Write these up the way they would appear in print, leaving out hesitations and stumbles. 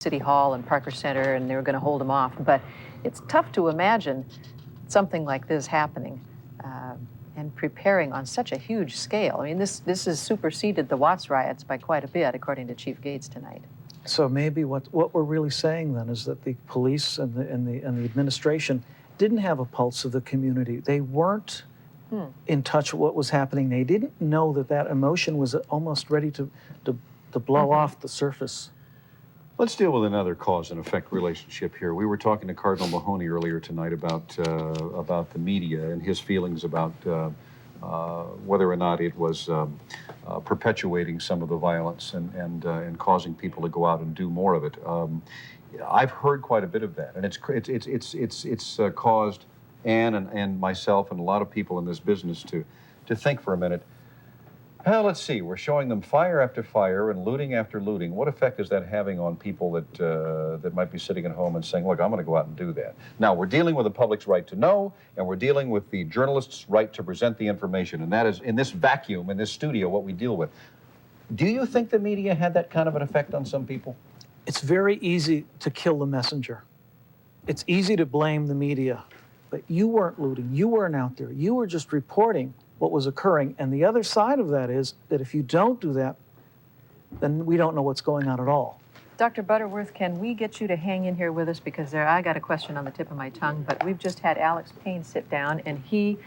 City Hall and Parker Center, and they were going to hold them off. But it's tough to imagine something like this happening and preparing on such a huge scale. I mean, this has superseded the Watts riots by quite a bit, according to Chief Gates tonight. So maybe what we're really saying then is that the police and the administration didn't have a pulse of the community. They weren't in touch with what was happening. They didn't know that that emotion was almost ready to blow off the surface. Let's deal with another cause and effect relationship here. We were talking to Cardinal Mahoney earlier tonight about the media and his feelings about whether or not it was perpetuating some of the violence and causing people to go out and do more of it. I've heard quite a bit of that, and it's caused Ann and myself and a lot of people in this business to think for a minute. Well, let's see. We're showing them fire after fire and looting after looting. What effect is that having on people that might be sitting at home and saying, look, I'm going to go out and do that? Now, we're dealing with the public's right to know, and we're dealing with the journalist's right to present the information. And that is, in this vacuum, in this studio, what we deal with. Do you think the media had that kind of an effect on some people? It's very easy to kill the messenger. It's easy to blame the media. But you weren't looting. You weren't out there. You were just reporting what was occurring. And the other side of that is that if you don't do that, then we don't know what's going on at all. Dr. Butterworth, can we get you to hang in here with us? Because I got a question on the tip of my tongue, but we've just had Alex Payne sit down, and he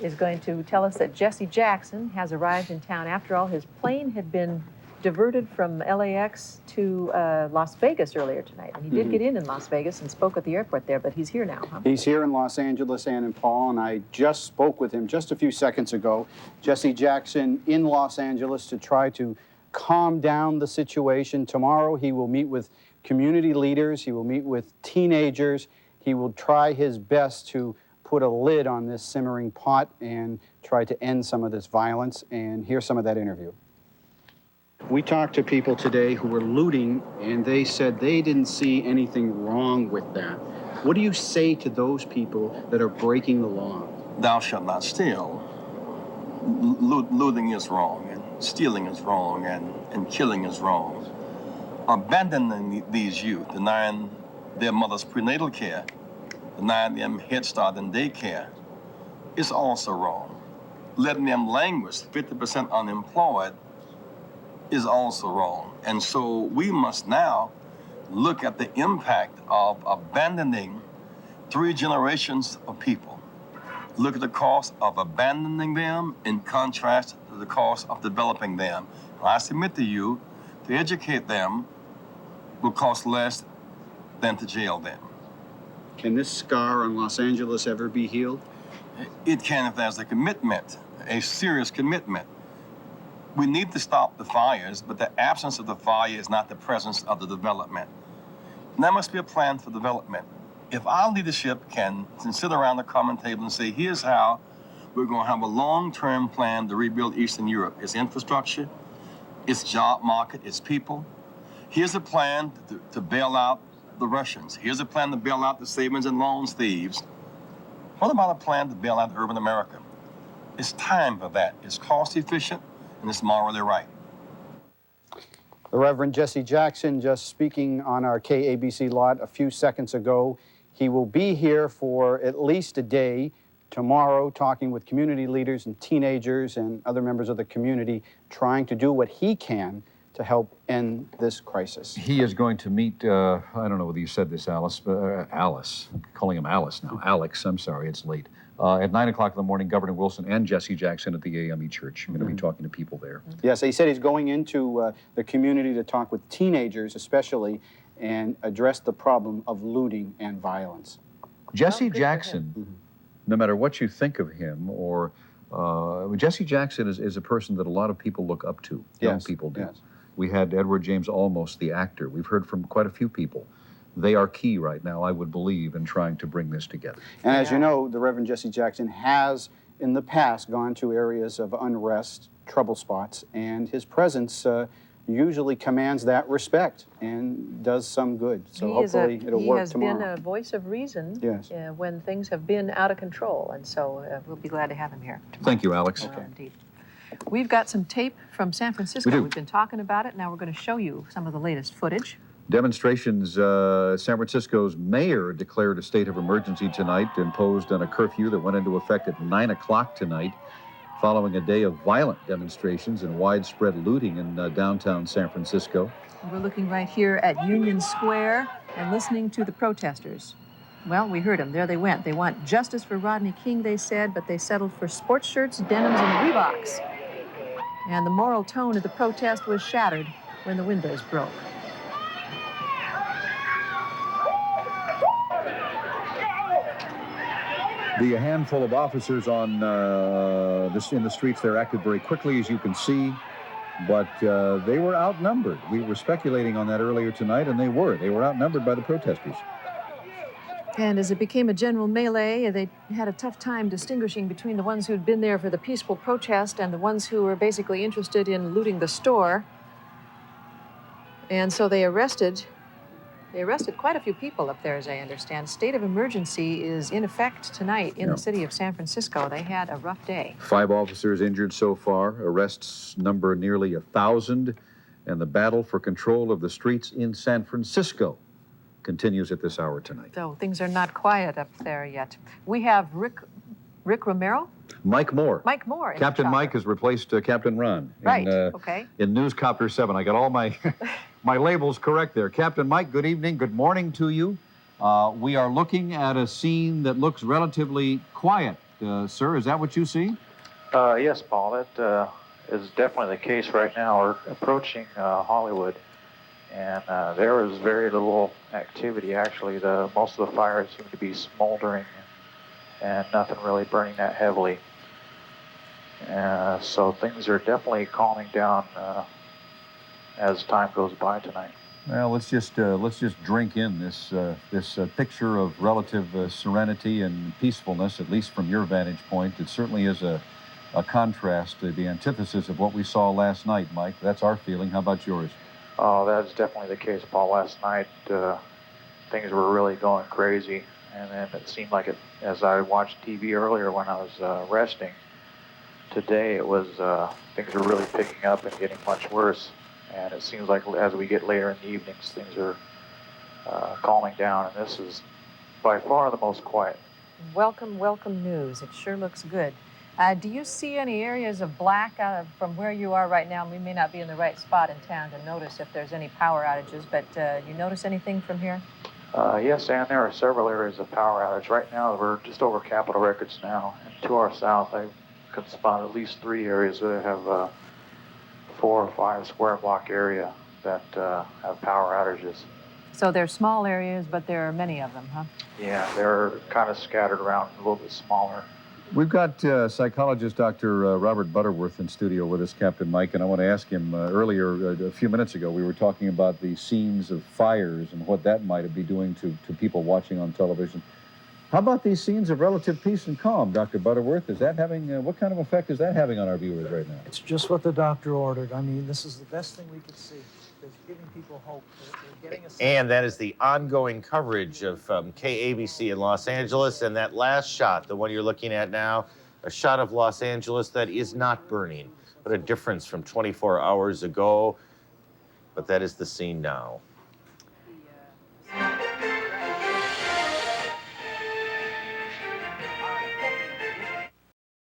is going to tell us that Jesse Jackson has arrived in town. After all, his plane had been diverted from LAX to Las Vegas earlier tonight. And he did get in Las Vegas and spoke at the airport there, but he's here now, huh? He's here in Los Angeles, Ann and Paul, and I just spoke with him just a few seconds ago. Jesse Jackson in Los Angeles to try to calm down the situation. Tomorrow he will meet with community leaders. He will meet with teenagers. He will try his best to put a lid on this simmering pot and try to end some of this violence. And here's some of that interview. We talked to people today who were looting, and they said they didn't see anything wrong with that. What do you say to those people that are breaking the law? Thou shalt not steal. Looting is wrong, and stealing is wrong, and killing is wrong. Abandoning these youth, denying their mother's prenatal care, denying them Head Start and daycare, is also wrong. Letting them languish, 50% unemployed, is also wrong. And so we must now look at the impact of abandoning 3 generations of people. Look at the cost of abandoning them in contrast to the cost of developing them. I submit to you, to educate them will cost less than to jail them. Can this scar on Los Angeles ever be healed? It can if there's a commitment, a serious commitment. We need to stop the fires, but the absence of the fire is not the presence of the development. And there must be a plan for development. If our leadership can sit around the common table and say, here's how we're going to have a long-term plan to rebuild Eastern Europe. Its infrastructure, its job market, its people. Here's a plan to bail out the Russians. Here's a plan to bail out the savings and loans thieves. What about a plan to bail out urban America? It's time for that. It's cost efficient, and it's morally right. The Reverend Jesse Jackson just speaking on our KABC lot a few seconds ago. He will be here for at least a day tomorrow, talking with community leaders and teenagers and other members of the community, trying to do what he can to help end this crisis. He is going to meet, I don't know whether you said this, Alice, but Alice, I'm calling him Alice now. Alex, I'm sorry, it's late. At 9 o'clock in the morning, Governor Wilson and Jesse Jackson at the AME Church. I'm going to be talking to people there. Yes, he said he's going into the community to talk with teenagers especially and address the problem of looting and violence. Jesse Jackson, no matter what you think of him, or Jesse Jackson is a person that a lot of people look up to, young people do. Yes. We had Edward James Olmos, the actor. We've heard from quite a few people. They are key right now, I would believe, in trying to bring this together. And as you know, the Reverend Jesse Jackson has, in the past, gone to areas of unrest, trouble spots, and his presence usually commands that respect and does some good. So hopefully it'll work tomorrow. He has been a voice of reason when things have been out of control, and so we'll be glad to have him here tomorrow. Thank you, Alex. Okay. Indeed. We've got some tape from San Francisco. We've been talking about it. Now we're going to show you some of the latest footage. Demonstrations, San Francisco's mayor declared a state of emergency tonight, imposed on a curfew that went into effect at 9 o'clock tonight, following a day of violent demonstrations and widespread looting in downtown San Francisco. We're looking right here at Union Square and listening to the protesters. Well, we heard them. There they went. They want justice for Rodney King, they said, but they settled for sports shirts, denims, and Reeboks. And the moral tone of the protest was shattered when the windows broke. The handful of officers on in the streets there acted very quickly, as you can see, but they were outnumbered. We were speculating on that earlier tonight, and they were. They were outnumbered by the protesters. And as it became a general melee, they had a tough time distinguishing between the ones who'd been there for the peaceful protest and the ones who were basically interested in looting the store. And so they arrested quite a few people up there, as I understand. State of emergency is in effect tonight in the city of San Francisco. They had a rough day. 5 officers injured so far. Arrests number nearly 1,000. And the battle for control of the streets in San Francisco continues at this hour tonight. So things are not quiet up there yet. We have Rick Romero? Mike Moore. Mike Moore. Captain Mike has replaced Captain Ron. Right, okay. In Newscopter 7. I got all my my labels correct there. Captain Mike, good evening, good morning to you. We are looking at a scene that looks relatively quiet. Sir, is that what you see? Yes, Paul, that is definitely the case right now. We're approaching Hollywood, and there is very little activity, actually. Most of the fires seem to be smoldering and nothing really burning that heavily. So things are definitely calming down as time goes by tonight. Well, let's just drink in this picture of relative serenity and peacefulness, at least from your vantage point. It certainly is a contrast to the antithesis of what we saw last night, Mike. That's our feeling. How about yours? Oh, that's definitely the case, Paul. Last night, things were really going crazy, and then it seemed like it, as I watched TV earlier when I was resting. Today, it was things were really picking up and getting much worse. And it seems like as we get later in the evenings, things are calming down, and this is by far the most quiet. Welcome, welcome news. It sure looks good. Do you see any areas of black from where you are right now? We may not be in the right spot in town to notice if there's any power outages, but you notice anything from here? Yes, Ann, there are several areas of power outage. Right now, we're just over Capitol Records now. And to our south, I could spot at least 3 areas that have 4 or 5 square block area that have power outages. So they're small areas, but there are many of them, huh? Yeah, they're kind of scattered around, a little bit smaller. We've got psychologist Dr. Robert Butterworth in studio with us, Captain Mike, and I want to ask him earlier, a few minutes ago, we were talking about the scenes of fires and what that might be doing to people watching on television. How about these scenes of relative peace and calm, Dr. Butterworth? Is that having, what kind of effect is that having on our viewers right now? It's just what the doctor ordered. I mean, this is the best thing we could see. It's giving people hope. They're getting a And that is the ongoing coverage of KABC in Los Angeles. And that last shot, the one you're looking at now, a shot of Los Angeles that is not burning, but a difference from 24 hours ago. But that is the scene now.